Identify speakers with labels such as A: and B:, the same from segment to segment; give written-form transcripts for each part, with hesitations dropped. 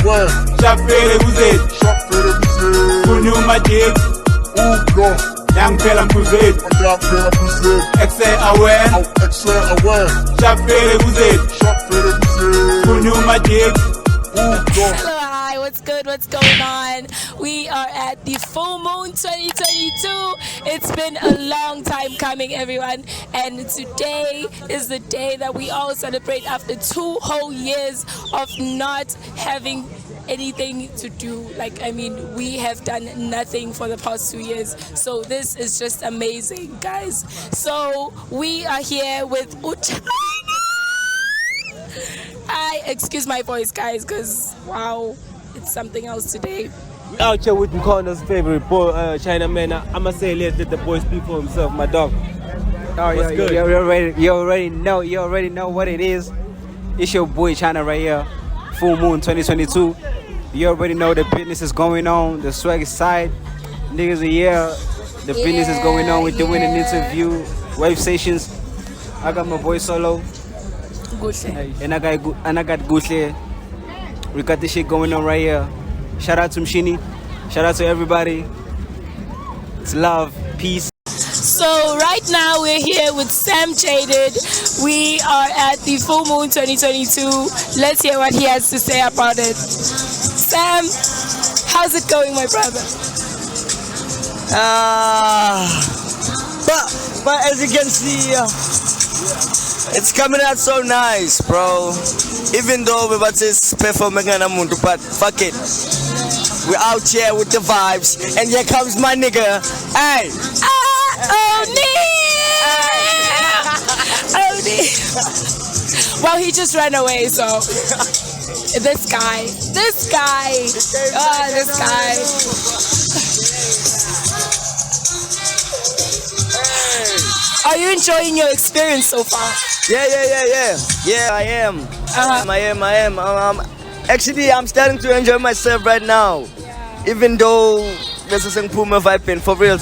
A: Shafere Uzet, Kunyuma Jig, Young Pelham Crusade, Excel Aware, Shafere Uzet, Kunyuma Jig.
B: Hello, hi, what's good? What's going on? We are at the full moon 2022. It's been a long time coming, everyone, and today is the day that we all celebrate after 2 whole years of not having anything to do. We have done nothing for the past 2 years, so this is just amazing, guys. So we are here with uGatsheni. I excuse my voice, guys, because wow, it's something else today.
C: Out here with Nkondo's favorite boy, Chinaman. I'ma say let the boy speak for himself, my dog.
D: Oh, what's good? You already know what it is. It's your boy China right here. Full Moon 2022. You already know the business is going on. The swag side, niggas are here. The business is going on. We're doing an interview, wave sessions. I got my boy Solo. And I got Gushle. We got this shit going on right here. Shout out to Mshini. Shout out to everybody. It's love, peace.
B: So right now we're here with Sam Jaded. We are at the full moon 2022. Let's hear what he has to say about it. Sam, how's it going, my brother?
E: But as you can see, it's coming out so nice, bro. Even though we're about to perform Muntu, but fuck it. We're out here with the vibes, and here comes my nigga. Hey!
B: Oni! Well, he just ran away, so this guy. Are you enjoying your experience so far?
E: Yeah, I am. I am. Actually, I'm starting to enjoy myself right now. Yeah. Even though there's a Puma vibe for real.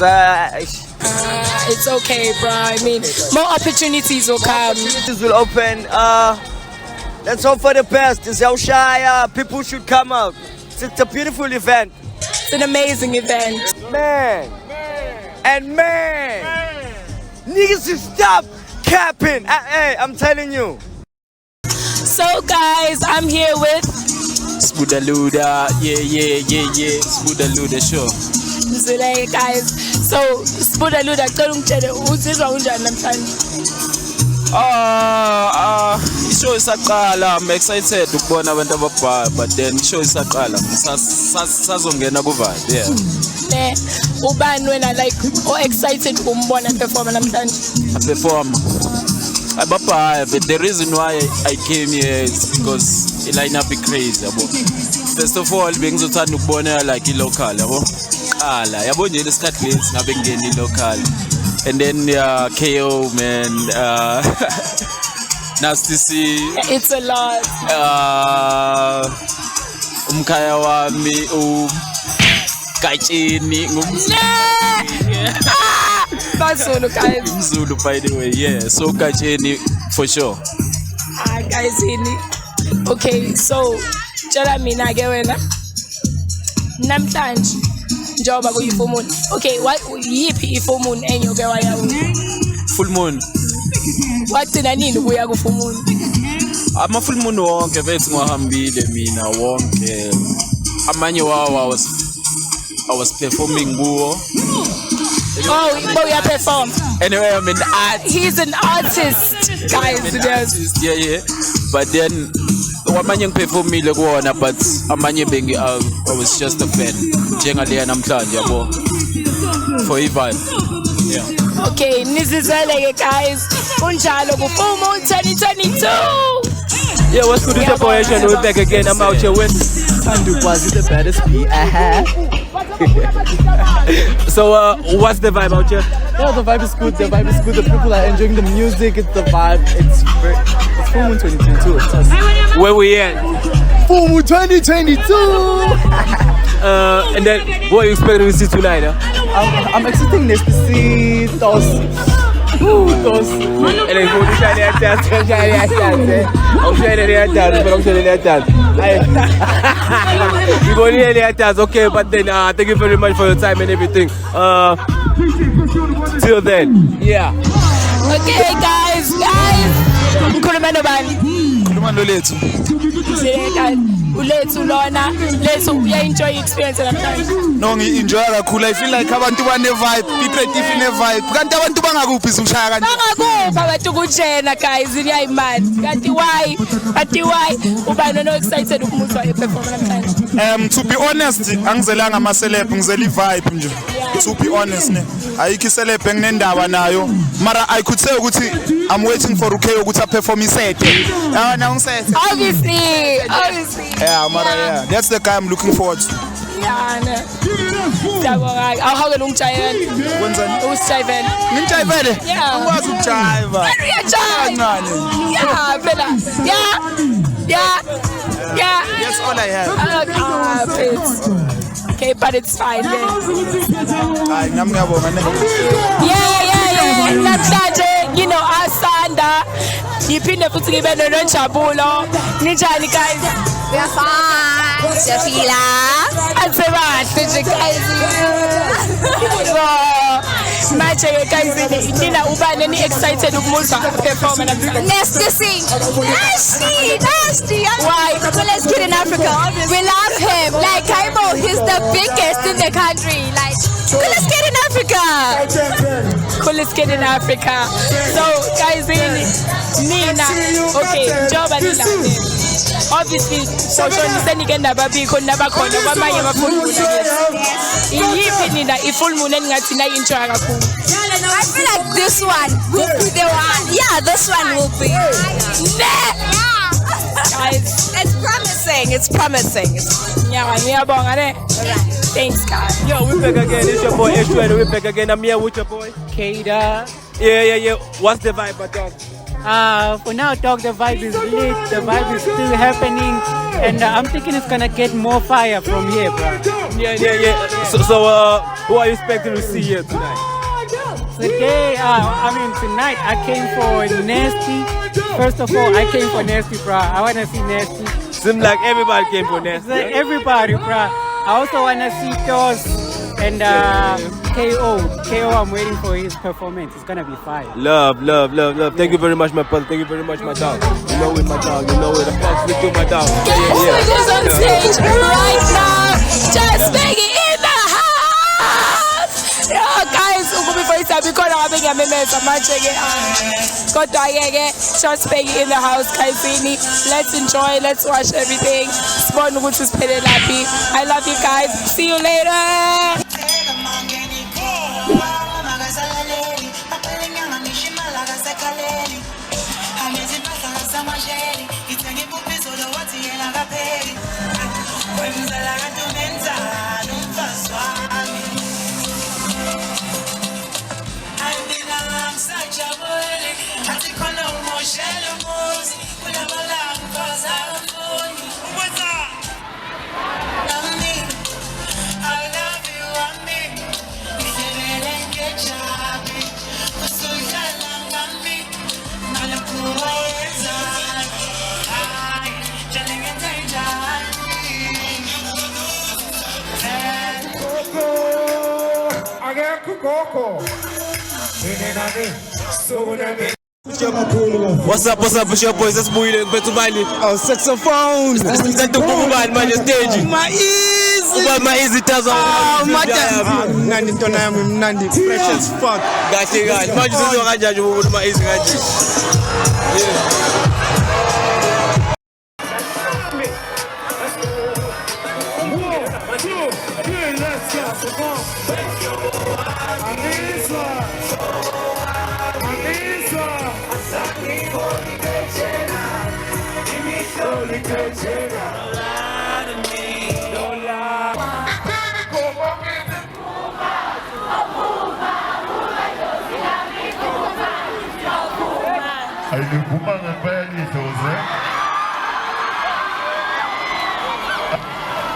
B: It's okay, bro. I mean, more opportunities will come.
E: Opportunities will open. Let's hope for the best. It's our shy. People should come out. It's a beautiful event.
B: It's an amazing event.
E: Man. Niggas should stop capping. Hey, I'm telling you.
B: So guys, I'm here with
C: Spudaluda, yeah. Spudaluda, sure.
B: Zulu, guys. So Spudaluda,
C: ishow isaqala. I'm excited ukubona abantu ababhala, but then ishow isaqala. Sazongena kuvibe, yeah.
B: Ubani wena excited ukumbona perform namhlanje?
C: Perform. But the reason why I came here is because the lineup is crazy, yabo. First of all, bengizothanda ukubona local, yabo. Yabo nje lesikhathi lesi ngabe ngene local. And then KO, man, Nasty C.
B: It's a lot.
C: Umkhaya wami uGatsheni.
B: Zulu, guys.
C: Zulu, by the way, yeah. So uGatsheni for sure.
B: Guys, okay, so tell me na wena namhlanje njoba ku full moon. Okay, what yipi full moon enyo ke wayawo?
C: Full moon.
B: Wathina nini kuya ku full moon?
C: Ama full moon wonke bethu ngihambile mina wonke. Amanye wawo I was performing kuwo.
B: Oh, but we are perform.
C: Anyway, I'm an artist.
B: He's an artist, guys.
C: Yeah. But then, amanye perform kuwona, but amanye bengi I was just a fan. Njengale namhlanje yabo. For Ivan. Yeah.
B: Okay, nisizele guys. Kunjalo ku full moon 2022.
C: Yeah, what's good? It's your boy Ughasheni. We're back again. I'm out here with
D: Was it the baddest beat I had?
C: So, what's the vibe out here?
D: Yeah, the vibe is good. The people are enjoying the music. It's the vibe. It's Full Moon 2022. It's us.
C: Where we at?
D: Full Moon 2022.
C: And then, what are you expecting to see tonight?
D: I'm expecting this to see those.
C: And then, go to China. We've only early haters, okay, but then thank you very much for your time and everything. Till then, yeah.
B: Okay, guys. Mkhulumana bani?
A: Khuluma nolethu.
B: Ulethu lona, lethu uya-enjoy i-experience namhlanje.
A: No, ngi-enjoy kakhulu. I feel like abantu bane-vibe, i-creative ine-vibe. Kanti abantu bangakuphi ushaya kanti?
B: Bangakuphi abantu uGatsheni guys, iyayimani. Kanti why? Ubani no excited ukumuzwa i-perform namhlanje?
A: To be honest, angizelanga ama-celeb, ngizela i-vibe nje. To be honest ne. Ayikho i-celeb enginendaba nayo. Mara I could say ukuthi I'm waiting for UK ukuthi a-perform isethe. Now ngisethe.
B: Obviously.
A: Yeah, mara yeah. That's the guy I'm looking forward to.
B: Yeah, ne. Siyabonga. Awuhawukela ungijayela.
A: Kwenzani?
B: Usijayivele.
A: Ngijayivele?
B: Yeah.
A: Angikwazi ukujayiva.
B: Uyajayiva. Yeah, phela. Yeah.
A: That's all I have.
B: Please. Okay, but it's fine then.
A: Hayi nami ngiyabonga ne.
B: Yeah. Namhlanje, asanda. Ngiphinde futhi ngibe nonjabulo. Ninjani guys?
F: We are fine. Siyafila.
B: Asebahle nje guys. Manje guys, nina ubani ni excited ukumuzwa perform namhlanje.
F: Nasty sing. Nasty.
B: Why?
F: Coolest kid in Africa. We love him. Like Kaibo, he's the biggest in the country. Like coolest kid in Africa.
B: Coolest kid in Africa. So guys, Nina, okay, Joba Nina. Obviously, social nisenigenda babikho nabakhona kwamanye amafulmuna yes. Iyiphi Nina ifulmuna engathi na enjoy kakhulu?
F: I feel like this one will be the one. Yeah, this one will be.
B: Guys,
F: it's promising.
B: yeah, ngiyabonga ne. Thanks guys.
C: Yo, we back again. It's your boy Eshwell. We back again. I'm here with your boy
G: Kada.
C: Yeah. What's the vibe, dog?
G: For now, dog, the vibe is lit. The vibe is still happening, and I'm thinking it's gonna get more fire from here, bro.
C: Yeah. So, who are you expecting to see here tonight?
G: Today, tonight I came for Nasty. First of all, I came for Nasty, bro. I wanna see Nasty.
C: Seems like everybody came for Nasty.
G: Everybody, bro. I also wanna see Toss and KO, I'm waiting for his performance. It's gonna be fire.
C: Love. Thank you very much, my brother. Thank you very much, my dog. You know it, my dog. You know it. The fuck's with you, my dog.
B: Who's on stage right now? Just Bheki in the house. Yeah, guys, before you start, because I'm having a mess, I'm checking. Just Bheki in the house, guys. Let's enjoy. Let's watch everything. I love you guys. See you later.
C: What's up, it's your boys, that's Moon22.
E: Oh, saxophone.
C: My easy tazo.
E: Mnandi ntona yami mnandi. Fresh as fuck.
C: Kahle. Manje sizokanje ukuthi my easy kanje.
H: Ayikuma ngempela idlozi.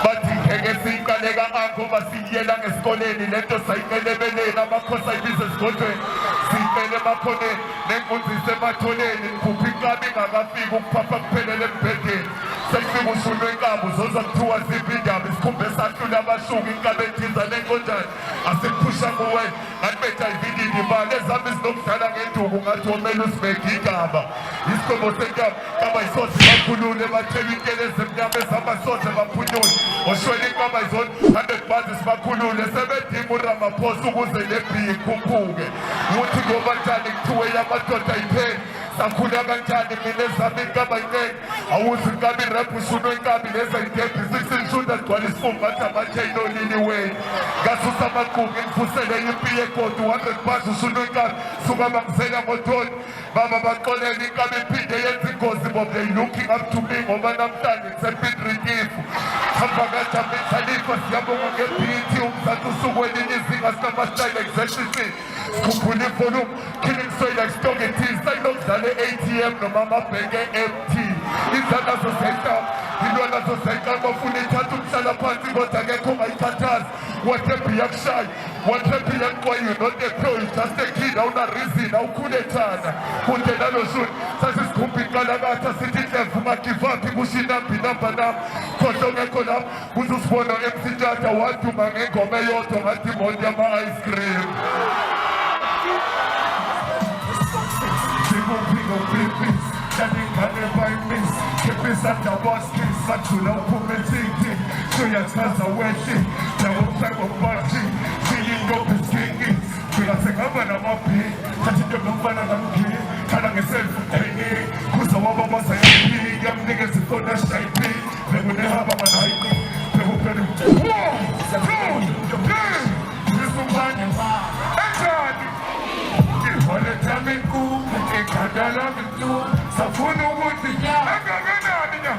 H: Bathi ngeke siqaleka akho basiyela ngesikoleni lento sayinelebelela amakhosi ayibiza esigodweni. Sicele bakhone nenkunzi sematholeni kuphi inkabi ngakafika ukuphapha kuphelele embhedeni. Sekufika ushunwe inkabu zoza kuthiwa ziphi indaba isikhumbe sahlula abashuka inkabe ethiza nenkonjane asiphusha kuwe ngathi betayivindini imali ezami zinomdala ngenduku ngathi womele usibheke igaba isigwebo senkaba kaba yisoze bakhulule bathela intele ezimnyama ezamasoze baphunyule oshwele inkaba yizona 100 bazi sibakhulule sebedinga uRamaphosa ukuze le bhi ikhuphuke ukuthi ngoba njani kuthiwe yamadoda ayipheli sakhula kanjani mina ezami inkaba yinceke awuzi inkabi irap ushunwe inkabi leza idebhi 16 shooter gcwala isifungo ngathi amachain onini wenu ngasusa amaquku ngifusele impi yegodu 100 bazi ushunwe inkabi suka bangizela ngotoni baba baxolela inkabi iphinde yenza ingozi bob they looking up to me ngoba namhlanje ngisepidrikifu hamba kajamithalifa siyabonga ngebhithi umzansi usuku elinye izinga sinamastyle exactly sikhuphula ivolume killing soy like stock it is sayilokudlala ATM noma amabheke MT izandla zosayihlam ilwana zosayihlam bafuna ithatha umhlala phansi kodwa akekho ongayikhathazi wathembi yakushaya wathembi yakuxwayo not a pro just a kid awuna reason awukhule thana kude naloshuni sasisikhupha inkalakatha sithi ndlevu ungagivapi kusho inambi namba nam khohle ongekho lapho uzusibona MC Tata waduma ngengoma eyodwa ngathi imoto yama-ice cream Sathula uphumethiki soyachaza wehle nawupheko bathi siyingoba isingi fika sengaba namabhi thathi into nomfana ngamgili khala ngeselfie kuza waba masayaphi yamnikeza ifona shayiphi bekunehaba manayini bekuphela isumane enjani ngihole tamiku ekhadala ngitu safuna ukuthi engakanani nya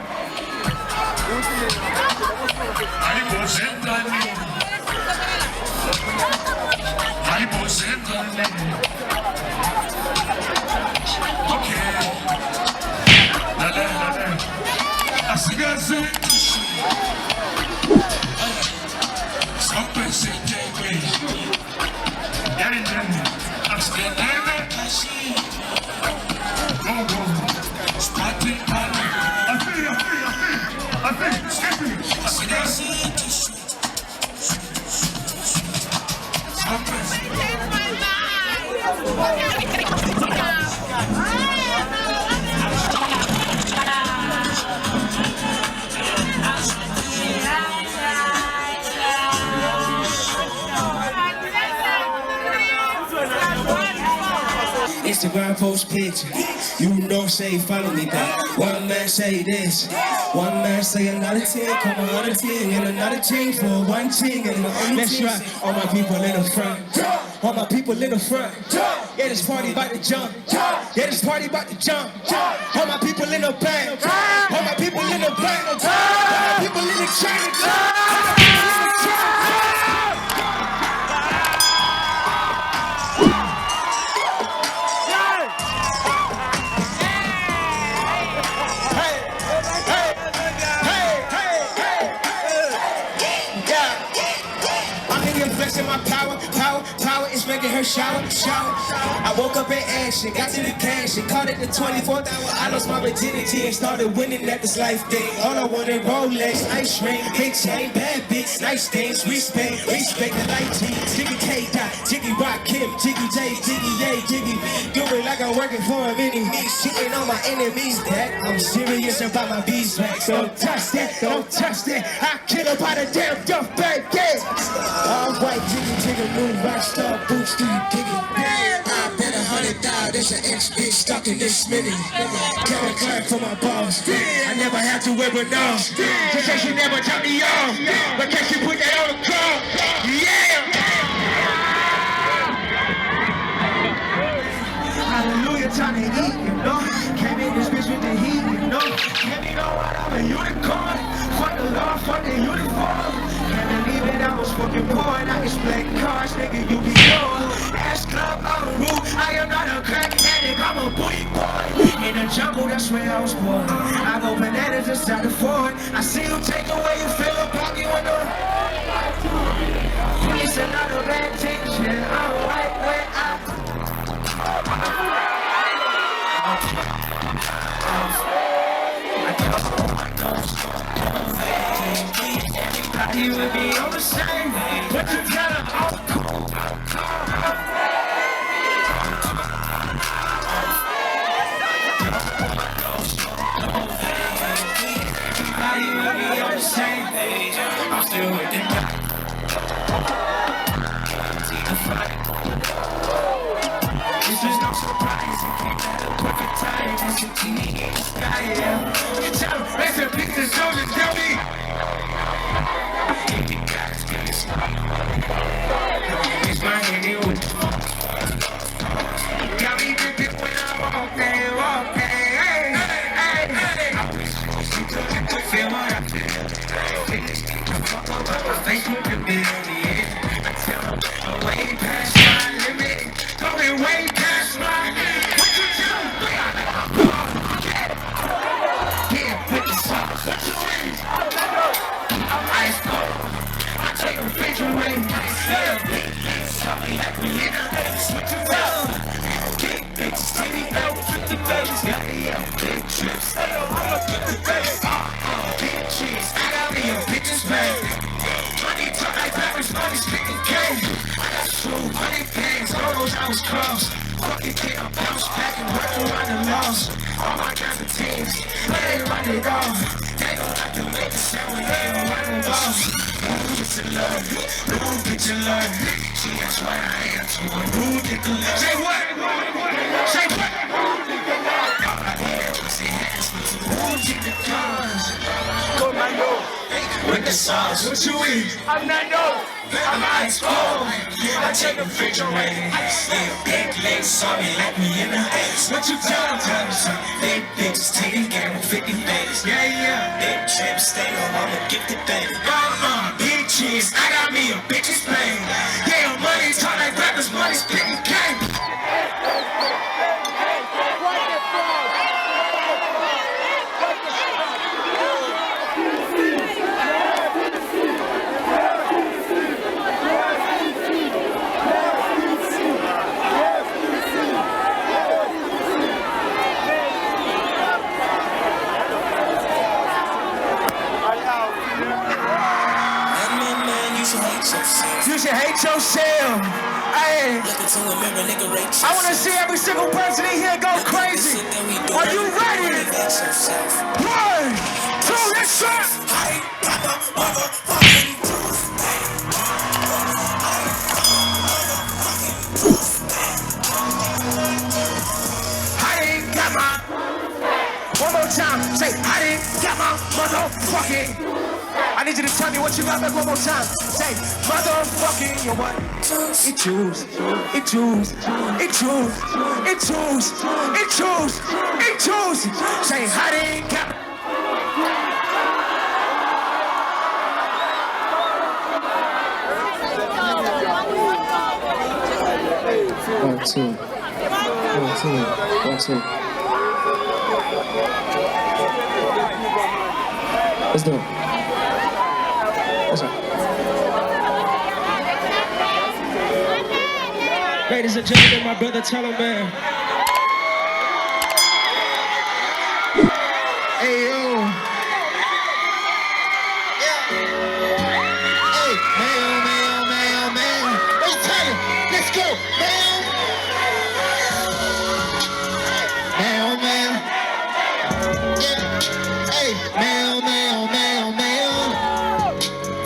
I: Instagram post picture, you know say follow me back. One man say this, one man say another thing, come another thing and another thing for one thing and the only thing. Let's try. All my people in the front, all my people in the front. Yeah, this party about to jump. Yeah, this party about to jump. All my people in the back, all my people in the back, all my people in the train. My power is making her shower. I woke up in action, got to the cash and caught it the 24th hour. I lost my virginity and started winning at this life thing. All I wanted Rolex, ice ring, big chain, bad bitch, nice things, respect the light G, Jiggy K Dot, Jiggy Rock Kim, Jiggy J, Jiggy A, Jiggy B. Do it like I'm working for a mini me, shitting on my enemies. That I'm serious about my beeswax. Don't touch that, don't touch that. I kill her by the damn duff bag, yeah. All white, Jiggy, new rock star boots, do you dig it? I bet 100,000, that's an inch bitch stuck in this mini. Kevin Clark for my boss. I never have to wear a nose. Just say she never tell me off. But can she put that on the car? Yeah! Hallelujah, time to eat, you know. Came in this bitch with the heat, you know. Can't you know what, I'm a unicorn. Fuck the law, fuck the uniform. Can't believe it, I was fucking poor. And I can split cars, nigga, you be yours. Ass club on the roof, I am not a crack addict, I'm a booty boy. In the jungle, that's where I was born. I go bananas inside the Ford. I see you take away, you feel a pocket when the it's another bad thing, shit. I'm right where I the same. What you tell her? Everybody on the same page. I'm still with the this was no surprise. It came at a perfect time. That's the genie in the sky. You tell them, that's a big disorder, tell me. It's my handy with the fuck. Got me dripping when I walk there, walk there. Hey, hey, hey. I wish you could feel what I feel. My face would be on the edge. I tell them, I'm way past my limit. Going way past my limit. What you tell them? Yeah, with the sauce. What you in? I'm ice cold. I take a refrigerator. Yeah, big bitch, tell me like we in a race. What you tell them? Big bitch, titty belt, 50 babies. Got me up, big trips. I'm a 50 babies. Big cheese. I got me a bitch's man. Money talk like rappers, money speaking game. I got so money bands, all those I was close. Fucking kid, I'm bounce back and work around the laws. All my kinds of teams, they run it off. They don't like to make a sound when they don't run the balls. Ooh, it's a love, ooh, bitch, a love. See, that's why I am to a rude nigga love. Say what? Say what? All I had was the hands with some rude nigga guns. Commando, with the sauce, what you eat? I'm not no. I'm ice cold. I take a refrigerator. Yeah, big legs saw me like me in the ass. What you tell them? Big bitches taking game with 50 babies. Yeah, yeah. Big trips, stay on all the gifted baby. Big cheese, I got me a bitch's pain. Yeah, money talk like rappers, money speaking game. You should hate yourself. Hey, I want to see every single person in here go crazy. Are you ready? 1, 2, let's go. I ain't got my. One more time, say I didn't got my motherfucking. I need you to tell me what you got back one more time. Say, motherfucking, you what? It choose, it choose, it choose, it choose, it choose, it choose. Say, I didn't got.
J: One, two. One, two. One, two. Let's do it. That's right.
I: Ladies and gentlemen, my brother, tell him, man. Hey, yo. Yeah. Hey, man. Let's tell him. Let's go, man. Man. Yeah. Hey, man.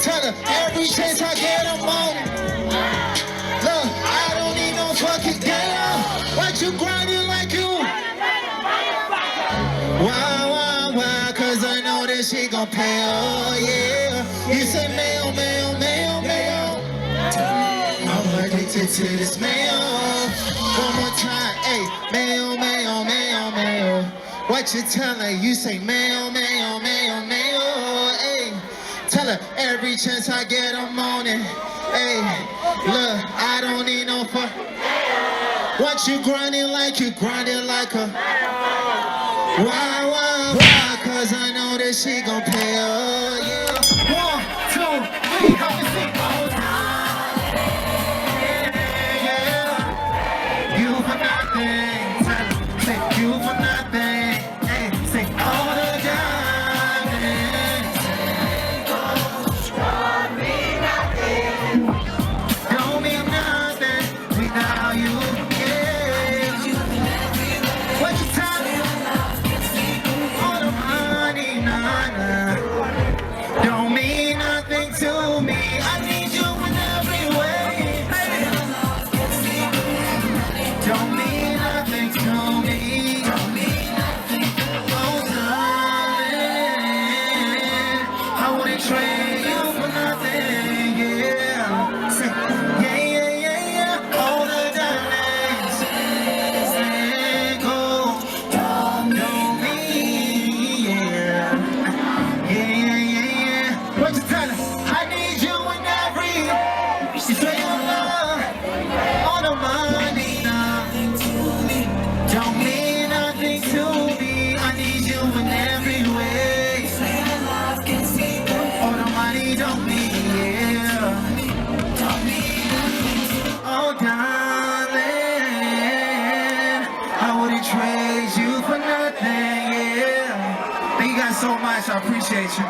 I: Tell her every chance I get a moment. Look, I don't need no fucking girl. What you grinding like you? Why? Cause I know that she gon' pay, oh yeah. You say mail. I'm addicted to this mail. One more time, hey, mail. What you tell her? You say mail, hey. Tell her every chance I get I'm on it. Hey, look, I don't need no fuck. What you grinding like a. Why? Cause I know that she gon' pay, oh yeah. 1, 2, 3, how you sing? Yeah. You for nothing. Say you for nothing. Hey, say all the diamonds. all the money, nothing to me. Don't mean nothing to me. I need you in every way. All the money don't mean, yeah. Oh, darling, I wouldn't trade you for nothing, yeah. Thank you guys so much. I appreciate you.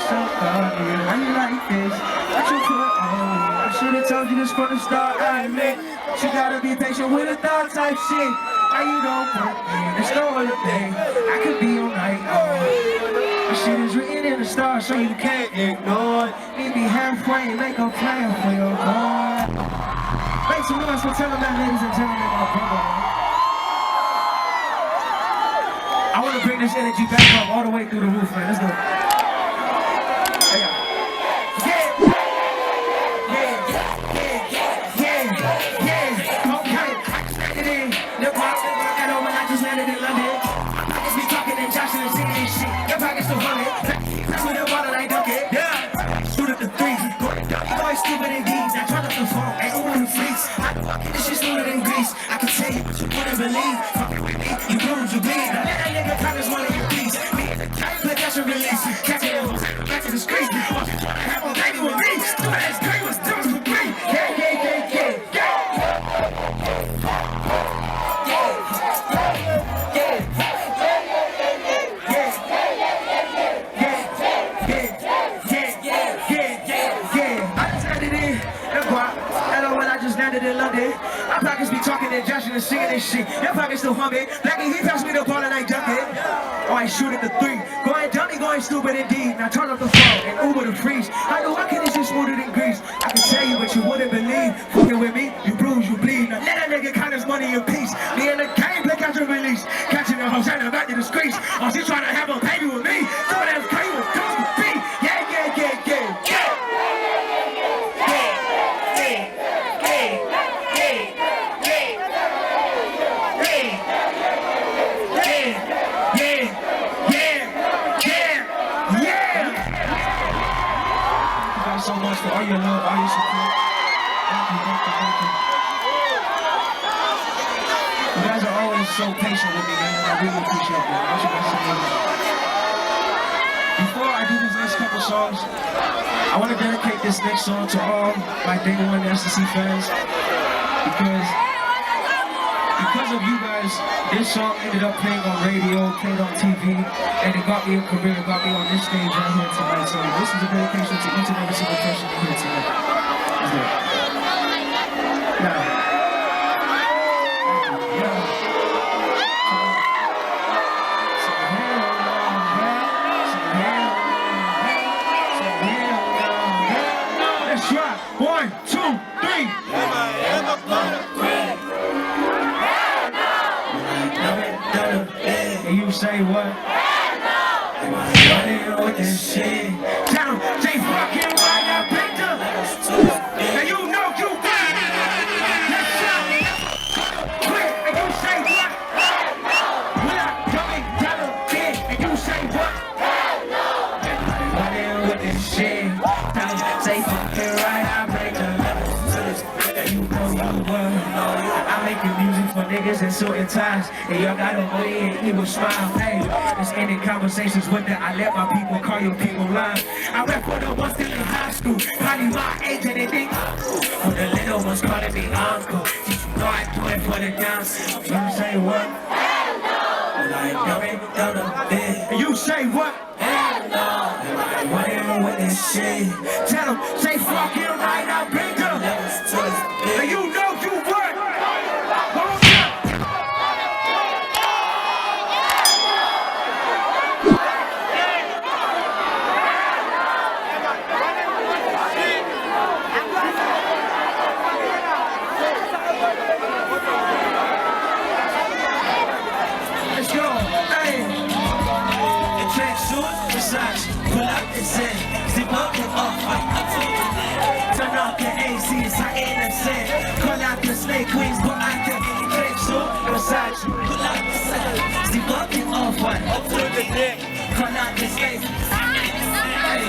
I: How you like this? What you put on? I should've told you this from the start, I admit. You gotta be patient with a thought type shit. How you don't put me in the store today? I could be all night long. My shit is written in the stars, so you can't ignore it. Meet me halfway, make a plan for your boy. Make some noise for telling that, ladies and gentlemen, my brother. I wanna bring this energy back up all the way through the roof, man. Let's go. Stupid and deeds, I turn up the phone, ain't over the freaks. This shit's smoother than grease. I can tell you, but you wouldn't believe. Fucking with me, you bruise, you bleed. Now let that nigga count as one of your keys. Me, but that's your release. Catch it, back to the street. Have a baby with me. Stupid ass girl was dumb for me. Yeah. My pockets be talking and joshing and singing and shit. Your pockets still hungry. Blackie, he passed me the ball and I dunked it. Oh, I shoot at the three. Going dummy, going stupid indeed. Now turn up the phone and Uber the freeze. I know I can it's just smoother than grease. I can tell you, but you wouldn't believe. Fucking with me, you bruise, you bleed. Now let that nigga count his money in peace. Me and the game, play catch and release. Catching the hoes and the back to the streets. Oh, she trying to have a baby with me. So that's crazy with guns with me. Yeah. So much for all your love, all your support. Thank you. You guys are always so patient with me, man. I really appreciate that. I want you guys to know that. Before I do these next couple songs, I want to dedicate this next song to all my Day One STC fans. Because of you guys, this song ended up playing on radio, played on TV, and it got me a career, it got me on this stage right here tonight. So this is a dedication to each and every single person here tonight. Let's try. 1, 2, 3. And you say what? Am I running with this shit? Tell them, say fucking right now, picture. And you know you got it. Let's shot. Quick, and you say what? When I come and tell them, and you say what? Am I running with this shit? Tell them, say fucking right now, picture. And you know you what? I'm making music for niggas in suit and ties. And y'all got a money and evil smile. Hey, it's ending conversations with that. I let my people call your people lying. I rap for the ones still in high school. Probably my age and they think for the little ones calling me uncle. Did you know I do it for the dance? You say what? Hell no. Well, I ain't done a bit. And you say what? Hell no. Am I running with this shit? Tell them, say fucking right now, bring them. And you know you work. Let's go. Hey. The track short, massage, pull up and say, zip up and off, turn off the AC, it's our innocent. Call out the snake queens, but I can track short, massage, pull up and say, zip up and off, up to the neck. Call out the snake,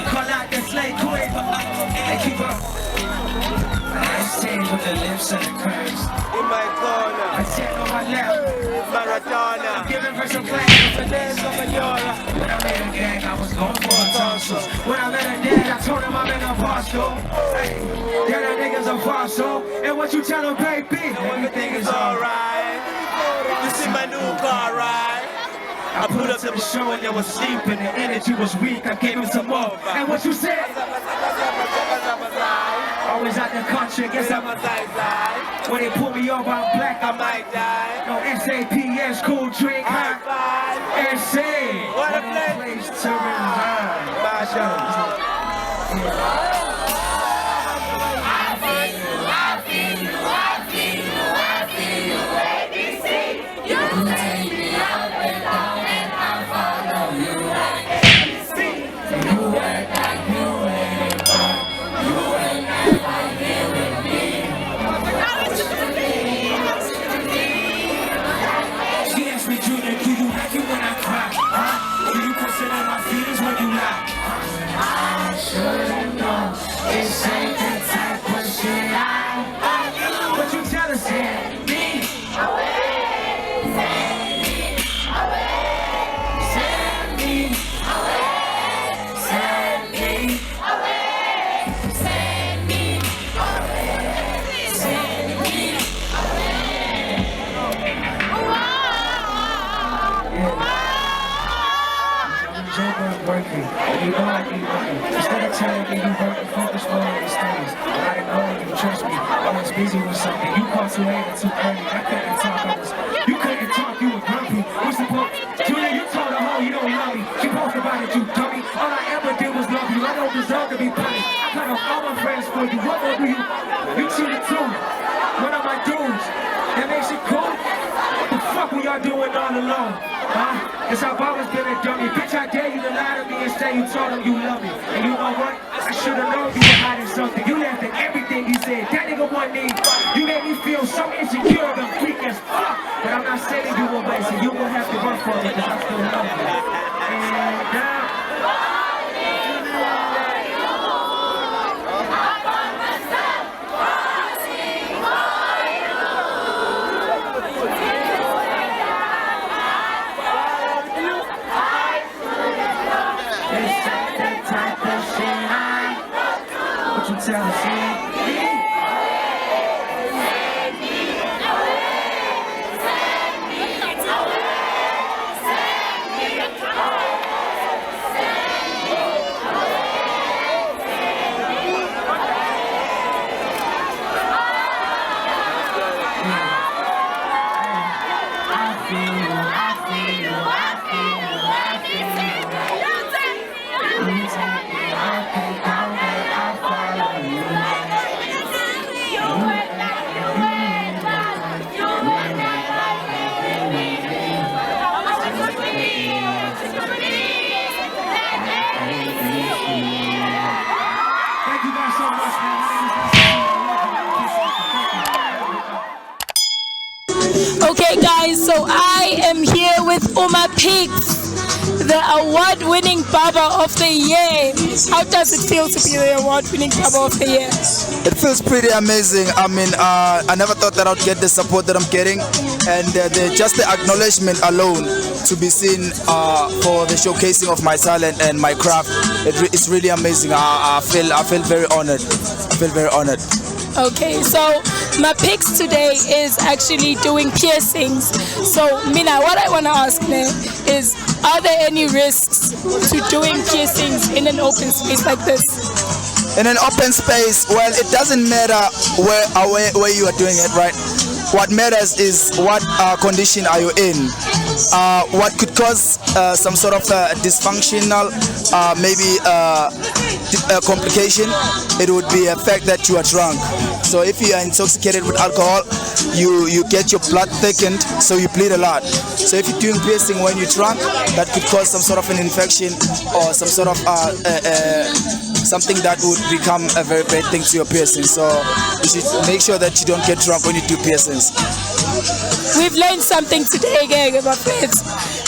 I: call out the snake queen. lips and the curves.
E: In my corner,
I: I stand on my left.
E: Maradona.
I: I'm giving her some plans for dance on the yard. When I met a gang, I was going for a tussle. When I met a dad, I told him I'm an apostle. Hey, yeah, that nigga's a apostle. And what you tell him, baby? Everything is alright.
E: You see my new car, right?
I: I put up to the show and they was sleeping. The energy was weak. I gave him some more. And what you said? Always out the country, guess I'm a die. When they pull me over, I'm black, I might die. No SAPS, cool drink, high five. SA,
E: What a place
I: to reside. What you tell us here? Me. Working, and you know I keep working. Instead of telling me you working, focus more on these things. But I know you trust me. I was busy with something. You called too late and too early. I couldn't talk. You couldn't talk. You were grumpy. What's the point? Julia, you told her, oh, you don't love me. She posted about it, you dummy. All I ever did was love you. I don't deserve to be punished. I cut off all my friends for you. What will do you? You cheated too. One of my dudes. That makes it cool. What the fuck we are doing all alone? Huh? Cause I've always been a dummy. Bitch, I dare you to lie to me and say you told him you love me. And you know what? I should've known you were hiding something. You laughed at everything you said. That nigga want me. You made me feel so insecure and weak as fuck. But I'm not saying you will wait, so you will have to work for me cause I still love you. And now. Tell us,
B: Okay guys, so I am here with Pigs, the award-winning Baba of the Year. How does it feel to be the award-winning Baba of the Year?
A: It feels pretty amazing. I mean, I never thought that I'd get the support that I'm getting, and just the acknowledgement alone to be seen for the showcasing of my talent and my craft. It's really amazing. I feel very honored. I feel very honored.
B: Okay, so my picks today is actually doing piercings. So Mina, what I want to ask now is, are there any risks to doing piercings in an open space like this?
A: In an open space, well, it doesn't matter where you are doing it, right? What matters is what condition are you in. What could cause some sort of dysfunctional, maybe a complication, it would be a fact that you are drunk. So if you are intoxicated with alcohol, you get your blood thickened, so you bleed a lot. So if you're doing piercing when you're drunk, that could cause some sort of an infection or some sort of something that would become a very bad thing to your piercing. So you should make sure that you don't get drunk when you do piercings.
B: We've learned something today, gang, about it.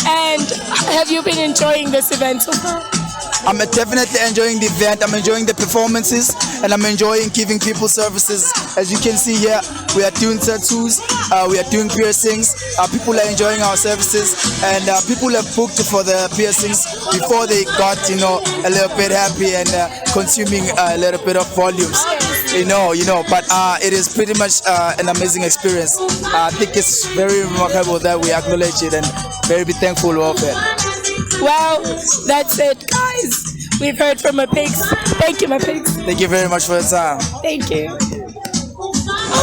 B: And have you been enjoying this event so far?
K: I'm definitely enjoying the event. I'm enjoying the performances, and I'm enjoying giving people services. As you can see here, we are doing tattoos, we are doing piercings. People are enjoying our services, and people have booked for the piercings before they got, a little bit happy and consuming a little bit of volumes. But it is pretty much an amazing experience. I think it's very remarkable that we acknowledge it and very thankful of it.
B: Well, that's it, guys. We've heard from my pigs. Thank you, my pigs.
K: Thank you very much for your time.
B: Thank you.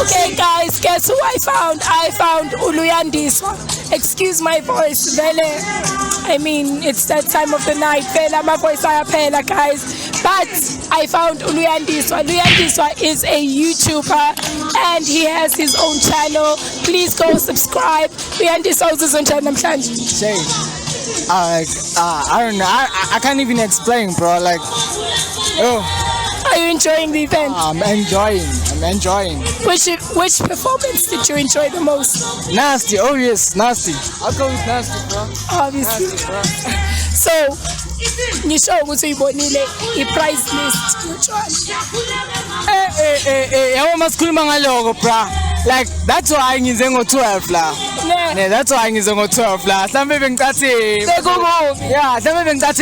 B: Okay, guys, guess who I found? I found Uluyandiswa. Excuse my voice, Vele. I mean, it's that time of the night. Vela, my voice, guys. But I found Uluyandiswa. Uluyandiswa is a YouTuber and he has his own channel. Please go subscribe. Uluyandiswa is on channel.
L: I don't know. I can't even explain, bro. Like,
B: Are you enjoying the event?
L: I'm enjoying.
B: Which performance did you enjoy the most?
L: Nasty. Oh yes, nasty. I'll go with nasty, bro.
B: Obviously.
L: Nasty, bro.
B: So, ngisho ukuthi uyibonile i-price list yotshwala.
L: Yabo masikhuluma ngaloko, bro. Like, that's why ngize ngo-12 la. Yeah, that's why ngize ngo-12 la. Mhlambe bengicathi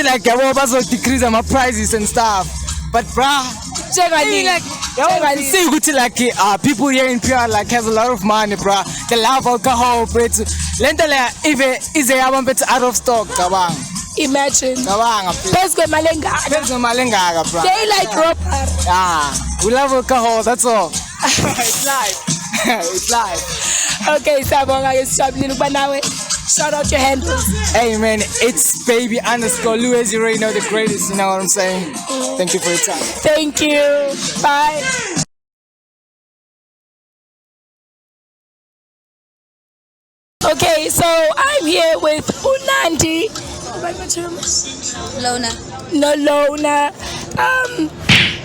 L: like yabo bazo-decrease ama-prices and stuff. But bruh, see ukuthi like people here in PR like has a lot of money, bruh. They love alcohol, but lento le ize yabambethe out of stock, cabang.
B: Imagine.
L: Cabanga.
B: Phezu kwemali engaka,
L: bruh.
B: They like robbery.
L: We love alcohol, that's all. It's life. It's life.
B: Okay, sabonga ngesijabulile ukuba nawe. Shout out your handles.
L: Hey man, it's baby_Lou, as you already know, the greatest, you know what I'm saying? Thank you for your time.
B: Thank you. Bye. Okay, so I'm here with Unandi. Lona.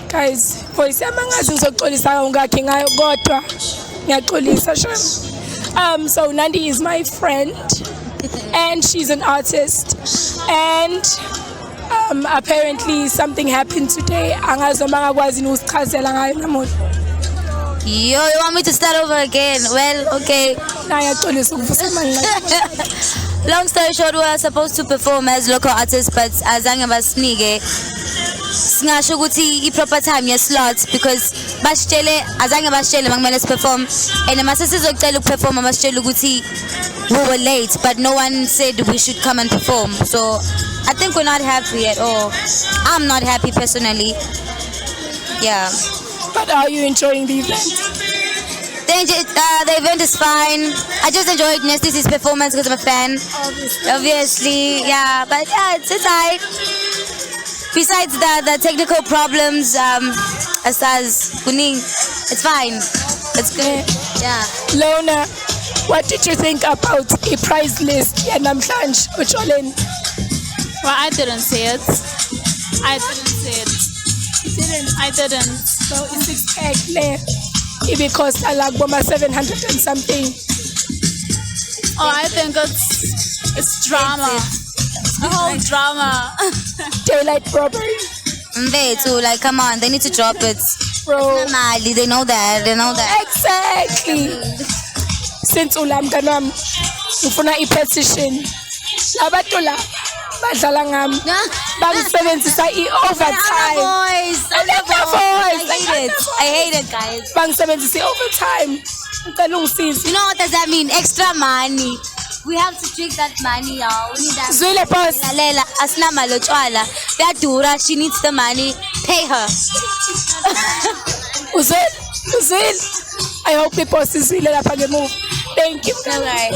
B: Guys, voice yamangazi ngizoxolisa ngakhe ngayo kodwa ngiyaxolisa shame. So Nandi is my friend and she's an artist and apparently something happened today. Angazi noma ngakwazi ukusichazela ngayo namuhla.
F: You want me to start over again? Well, okay. Long story short, we were supposed to perform as local artists, but azange basinike singasho ukuthi i-proper time ye-slots because azange basitshele makumele siperform and mase sizocela ukuperforma basitshele ukuthi we were late, but no one said we should come and perform. So I think we're not happy at all. I'm not happy personally. Yeah.
B: But are you enjoying the event?
F: The event is fine. I just enjoyed Nesti's performance because I'm a fan. Obviously, yeah. But yeah, it's alright. Besides the technical problems, as Kuning, it's fine. It's good. Yeah.
B: Lona, what did you think about the prize list?
M: Well, I didn't see it. I didn't.
B: So it's expected it cost like 700 and something.
M: Oh, I think it's drama. The whole drama.
B: Daylight robbery.
F: They too, like, come on, they need to drop it.
B: Bro.
F: They know that.
B: Exactly. Since ulam kanam, ufuna i-petition. Labatula. Badlala ngami bangisebenzisa i-overtime.
F: I hate it, guys.
B: Bangisebenzisa i-overtime. Ngicela ungisize.
F: You know what does that mean? Extra money. We have to drink that money, y'all. We need that.
B: Zwile boss.
F: Lalela asinamali otshwala. Yadura, she needs the money. Pay her.
B: Uzwile. I hope the boss is really lapha ngemuva. Thank you.
F: All right.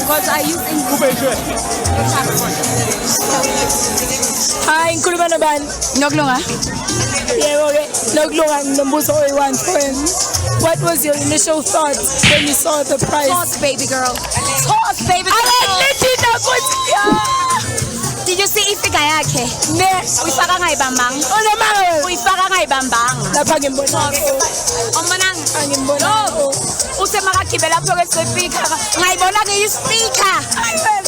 B: Because I use English. Hi, ngikhuluma nobani? Nokulunga. Yebo ke, nokulunga nginombuzo oyi-1 for him. What was your initial thought when you saw the price?
F: Toss, baby girl. Toss, baby girl. Did you see ifika yakhe?
B: Ne,
F: uyifaka ngayibambanga.
B: Onemanga.
F: Uyifaka ngayibambanga.
B: Lapha ngimbona.
F: Ombonanga.
B: Angimbona.
F: Usemakagibela lapho ke speaker. Ngayibona ke i-speaker.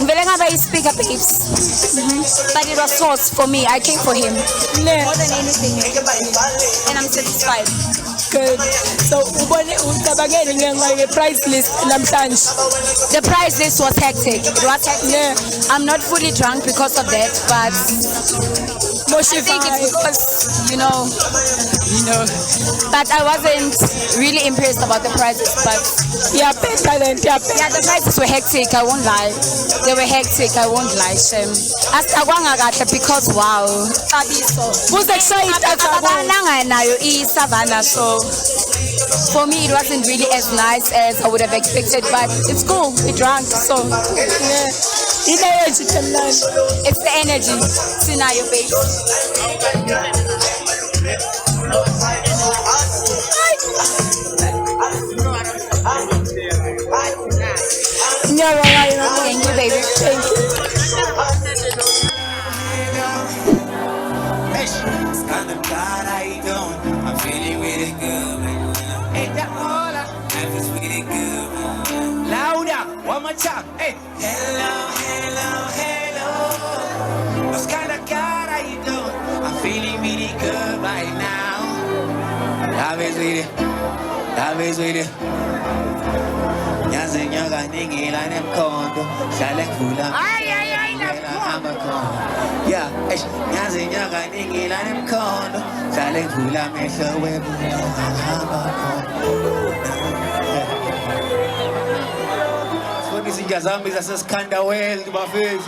F: Ngivele ngaba i-speaker, babes. But it was source for me. I came for him.
B: Ne.
F: More than anything. And I'm satisfied.
B: Good. So, ucabangeni ngenxa price list namhlanje.
F: The price list was hectic. It was hectic.
B: Yeah.
F: I'm not fully drunk because of that, but I think it's because, you know. But I wasn't really impressed about the prices. But
B: yeah, talent. Yeah,
F: the prices were hectic. I won't lie. They were hectic. I won't lie. Because wow.
B: Who's excited?
F: Savannah, so for me it wasn't really as nice as I would have expected, but it's cool. We drank, so yeah. It's the energy. Scenario based.
B: Thank you.
I: It's kind of God, how you doing? I'm feeling really good, man. Ain't that all? Life is really good, man. Louder, one more time. Hey, hello, hello, hello. What's kind of God, how you doing? I'm feeling really good right now. Love is with it. Love is with it. Nyazi nyoga ningi la nem kondo. Shale kula. Ay, I'm a con. Yeah, nyazi nyoga ningi la nem kondo. Shale kula me show webu. I'm a con. So this is Jazambi that's kinda well to my face.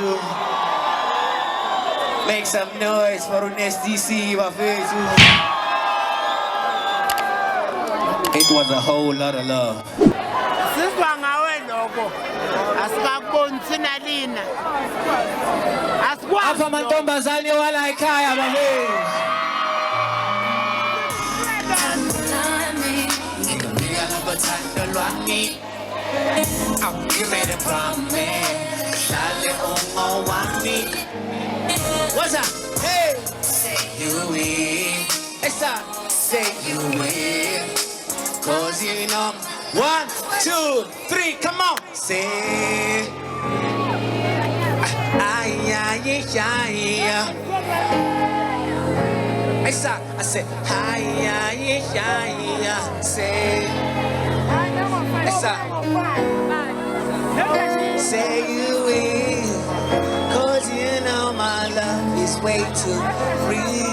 I: Make some noise for an SDC, my face. It was a whole lot of love.
N: Sizwa ngawe lokho. Asikakubonisi nalina. Asikwazi.
I: Apha mantombazane wala ekhaya babe. You made a promise. What's up? Hey! Say you will. Say you will. Cause you know. 1, 2, 3, come on. Say. I said, say you will, cause you know my love is way too free.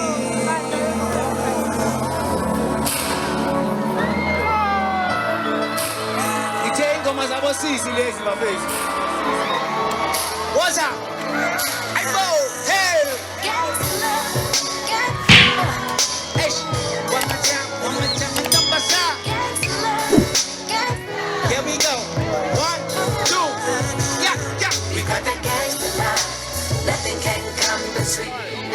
I: You take on my sisi lazy my face. What's up? I go, hey! One more time, jump aside. Here we go. 1, 2, yeah. We got that gangsta love. Nothing can come between. I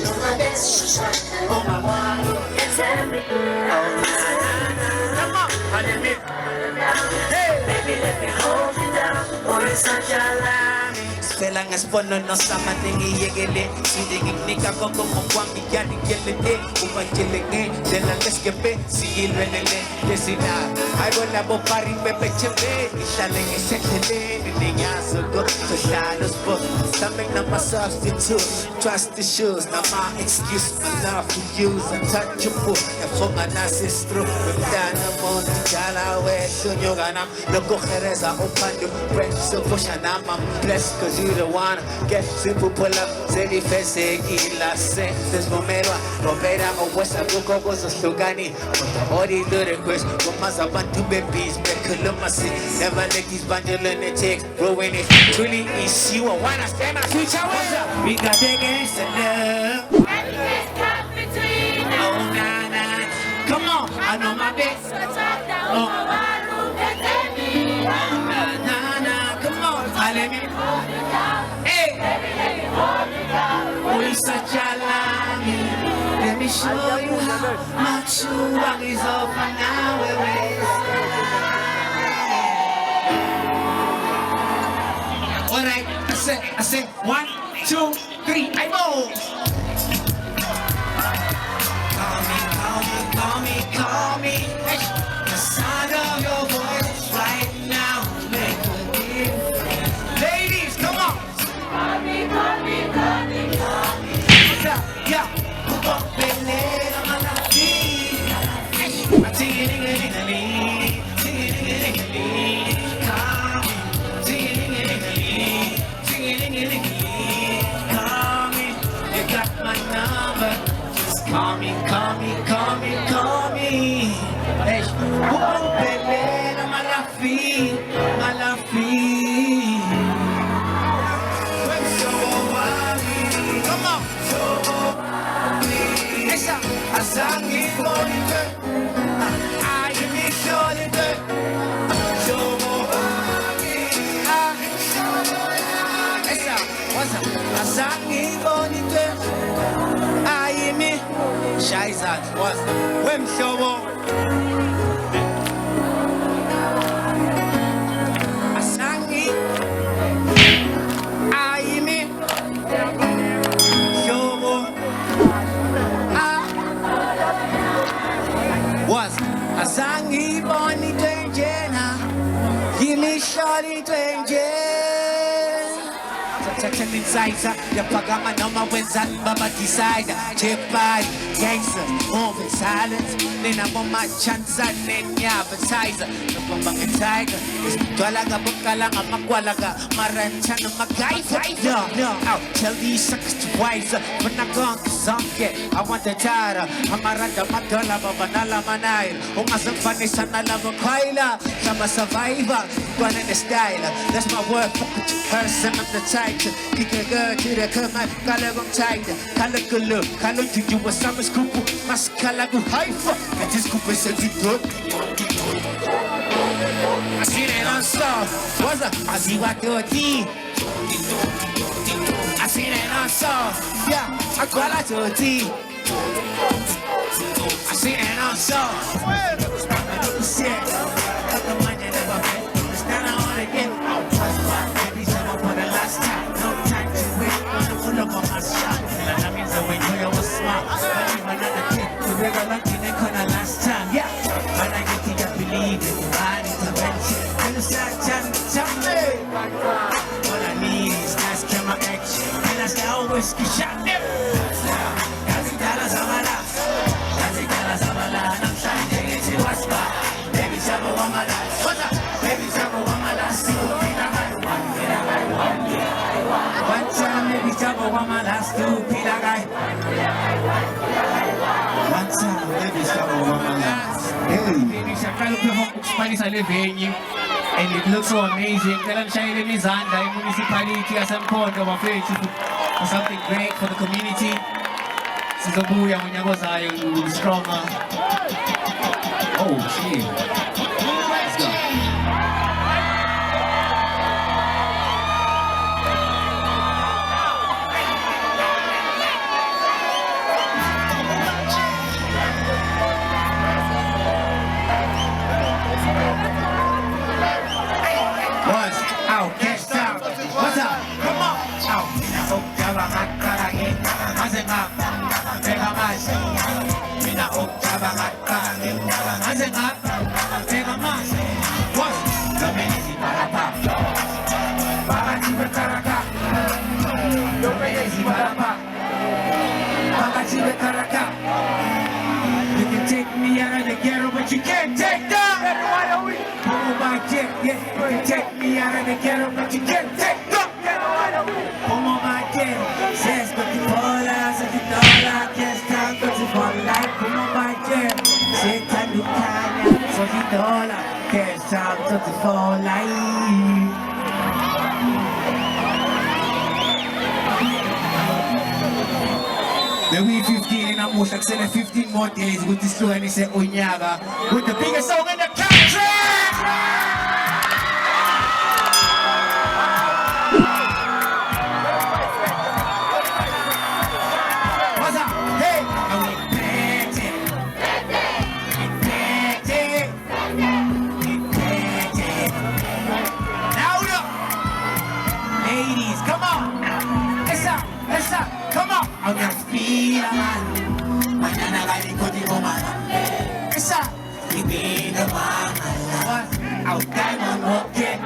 I: know my best is right. Oh my God, it's every. Come on, honey. Hey, baby, let me hold you down. Oh, it's such a lie. Fela ngasibona nosama ngiyekele sidinginika konke ngokwami yangikelele ubanjeleke dela leskepe siyilwenele lesina ayibona bopari bebechebe ihlale ngisehleleni ninyazo go tohlala spot something na my substitute trust the shoes na my excuse my love for you untouchable yafonga nasistro mntana monti jala wesho nyogana lokogereza uphando so pushana I'm blessed cause you the one get simple pull up zeli fese ila se desmomero rovera o wesa buko gozo slugani but all these little requests comas abantu babies bekulumasi never let these bundle in the text growing it truly is you I wanna stand my future with we got the games and love oh nah nah come on I know my best oh nah come on I let me hey we such a lie let me show you how much you want is over now alright I said 1, 2, 3 I go call me the sound of your voice right now make a difference ladies come on call me yeah you got my number just call me hey pelea malafi come on esa azangi bonite I me solite esa what's up azangi bonite I me Shaizat what's wem shobo azangi Touching insider, the Pagama number wins and Baba decider. Chip by gangster, moving silence. Then I'm on my chance and then yeah, advertiser. The Bamba tiger. Dwalaga Bukalaga Makwalaga Marantana Magaifa. No, I'll tell these suckers to wise up. But not going to Zonke. I want the Tara. Amaranda Matala Banala Manai. Umasam Vanessa Nalava Kaila. I'm a survivor. One in the style. That's my word. Person of the title. You can go to the command. Kalagum title. Kalakulu. Kalun to you a summer scoop. Maskalagu Haifa. And this scoop is a good. I seen it on Star. What's up? I see what do it. I seen it on Star. Yeah, I call it to a T. I seen it on Star. Shit. Got the money never been. It's not on again. Maybe someone for the last time. No time to wait. I'm full up on my shot. And that means that when you was smart. But you another kid. We were lucky they couldn't last time. Yeah. But I get to believe it. I need to mention. All I need is nice camera action. And I say always get shot there. $1,000 and I'm trying to get you a spot. Baby, trouble on my life. What's up? Baby, trouble on my life. See what one time, baby, trouble on my last two Peter guy. One time, baby, trouble on my last. Baby, Spanish I live in you. And it looks so amazing. Tell them shine in his hand. The municipality as I'm called for something great for the community. Sizobuya Munyagozayo stronger. Oh shit. Let's go. What's out? Catch out. What's up? Come on. Out. You can take me out of the ghetto, but you can't take that. Yeah, you can take me out of the ghetto, but you can't take that. Como my jet, says but you fall out, so you know I can't stop, but you fall like como my jet. Say time to time, so you know I can't stop, but you fall like. The week 15 and I'm most excited 15 more days with this show and he said Onyaga with the biggest song in the country! What's up? Hey! And we Bheki. Now up! Ladies, come on! Let's up! Come on! I'm gonna feel a man. Manana gani koti bomana. Esa, we be the man. Out diamond walking.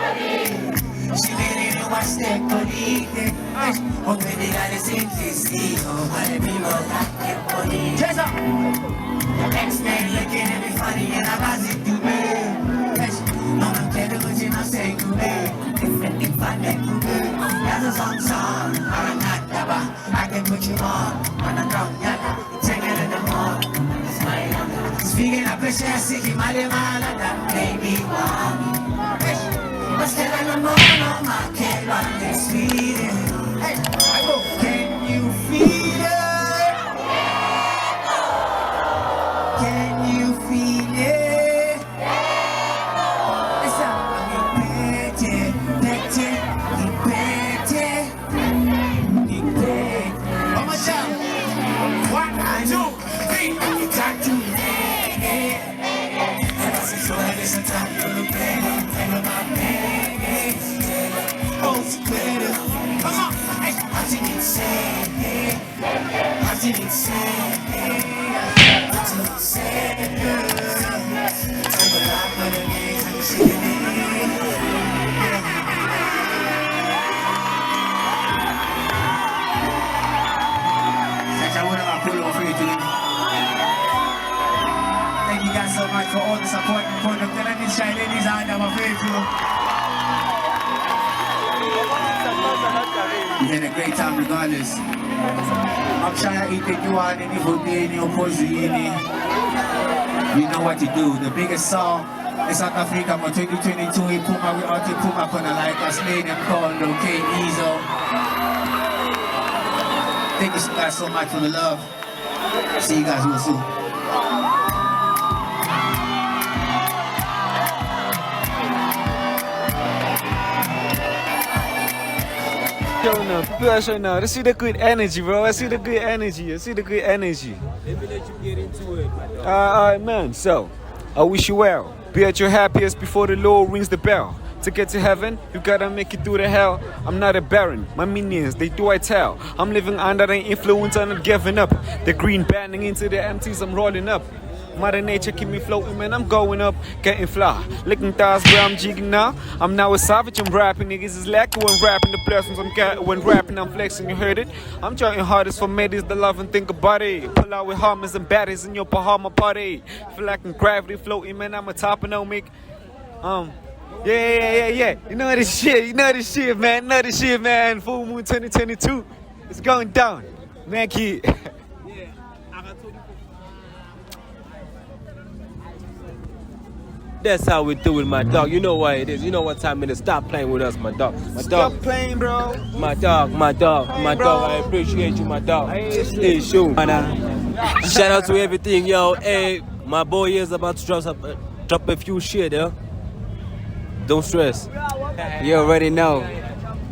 I: She made it was the colleague. Oh, baby, I just think this is oh, my people like it. Chesa, next man looking at me funny and I was it to me. I'm telling you what you not saying to me. Different fun to me. That's a song. I'm not never. I can put you on a ground, yeah. Take it in the morning. Speaking of pressure, seeking my demand, that baby one. But still, I don't know, my kid, but it's sweet. Hey, I go, can you feel it? Can you feel it? Listen, I'm Bheki. One more time. 1, 2, 3. You got to so listen to you, baby. Oh, it's better. Come on. Hey, I did it say. I did it say. I did it say. I'm a lot of the days I'm singing. We had a great time regardless. I'm trying to eat the you on any Vodini or Pozini. You know what to do. The biggest song in South Africa for 2022. We Puma, we out to Puma, gonna like us, name them called okay, Ezo. Thank you guys so much for the love. See you guys real soon.
D: Showing up, people are showing up. I see the good energy, bro. I see the good energy. I see the good energy.
C: Let me let you get into it, my dog.
D: Alright, man. So, I wish you well. Be at your happiest before the Lord rings the bell. To get to heaven, you gotta make it through the hell. I'm not a baron, my minions, they do I tell. I'm living under the influence, I'm not giving up. The green banding into the empties, I'm rolling up. Mother nature keep me floating, man, I'm going up, getting fly. Licking thighs where I'm jigging now. I'm now a savage, I'm rapping, niggas is lacking when rapping. The blessings I'm getting when rapping, I'm flexing, you heard it. I'm trying hardest for ladies, the love and think about it. Pull out with harmers and baddies in your Bahama party. Feel like I'm gravity floating, man, I'm a toponomic. Yeah. You know this shit, man. Full Moon 2022. It's going down. Man, kid.
C: That's how we do it, my dog. You know what it is. You know what time it is. Stop playing with us, my dog. My dog.
D: Stop playing, bro.
C: My dog. My dog. I appreciate you, my dog. Stay sure. Shout out to everything, yo. Hey, my boy is about to drop a few shit, yo. Don't stress.
D: You already know.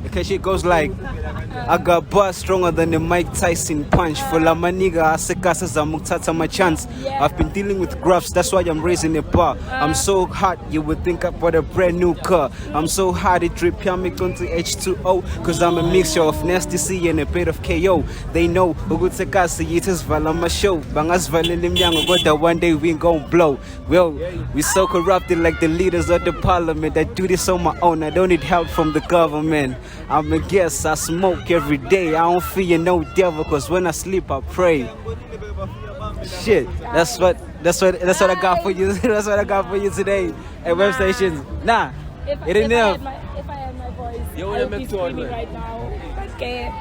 D: Because shit goes like, I got bars stronger than the Mike Tyson punch. For la maniga, asekasa muktata my chance. I've been dealing with graphs, that's why I'm raising the bar. I'm so hot, you would think I bought a brand new car. I'm so hot, it drip yamik onto H2O. Cause I'm a mixture of nasty C and a bit of KO. They know, ugutsekasi, it is val on my show. Bangas valilim yang, but that one day we gon' blow. Well, we so corrupted like the leaders of the parliament. I do this on my own, I don't need help from the government. I'm a guest, I smoke every day. I don't fear no devil, cause when I sleep I pray. Shit, that's what I got for you. That's what I got for you today at web stations. Nah, it ain't enough.
B: If I had my voice, I would be screaming right now. Okay,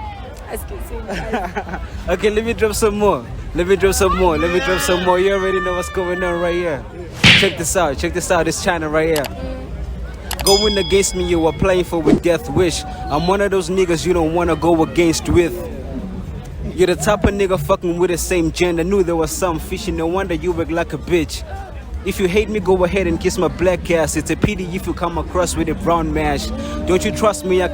D: okay, let me drop some more. You already know what's going on right here. Check this out. This channel right here. Going against me, you are playing for with death wish. I'm one of those niggas you don't wanna go against with. You're the type of nigga fucking with the same gender. Knew there was some fishy, no wonder you work like a bitch. If you hate me, go ahead and kiss my black ass. It's a pity if you come across with a brown mash. Don't you trust me? I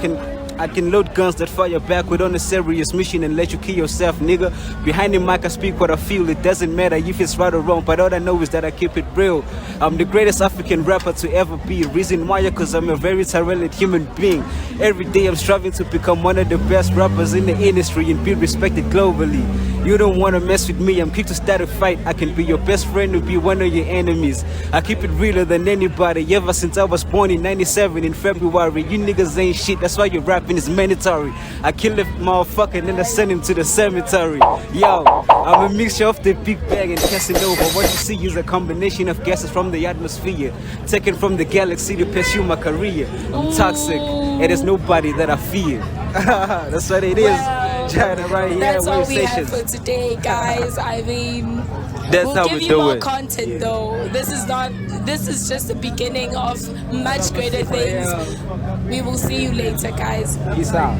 D: can load guns that fire backward on a serious mission and let you kill yourself, nigga. Behind the mic I speak what I feel. It doesn't matter if it's right or wrong, but all I know is that I keep it real. I'm the greatest African rapper to ever be. Reason why? Cause I'm a very talented human being. Every day I'm striving to become one of the best rappers in the industry and be respected globally. You don't wanna mess with me, I'm quick to start a fight. I can be your best friend or be one of your enemies. I keep it realer than anybody. Ever since I was born in 97 in February. You niggas ain't shit, that's why your rapping is mandatory. I kill the motherfucker and then I send him to the cemetery. Yo, I'm a mixture of the Big Bang and Casanova. What you see is a combination of gases from the atmosphere, taken from the galaxy to pursue my career. I'm toxic, and there's nobody that I fear. That's what it is. China right here.
B: That's all we have for today, guys. I mean, we'll give you more content though. This is just the beginning of much greater things. We will see you later, guys.
D: Peace out.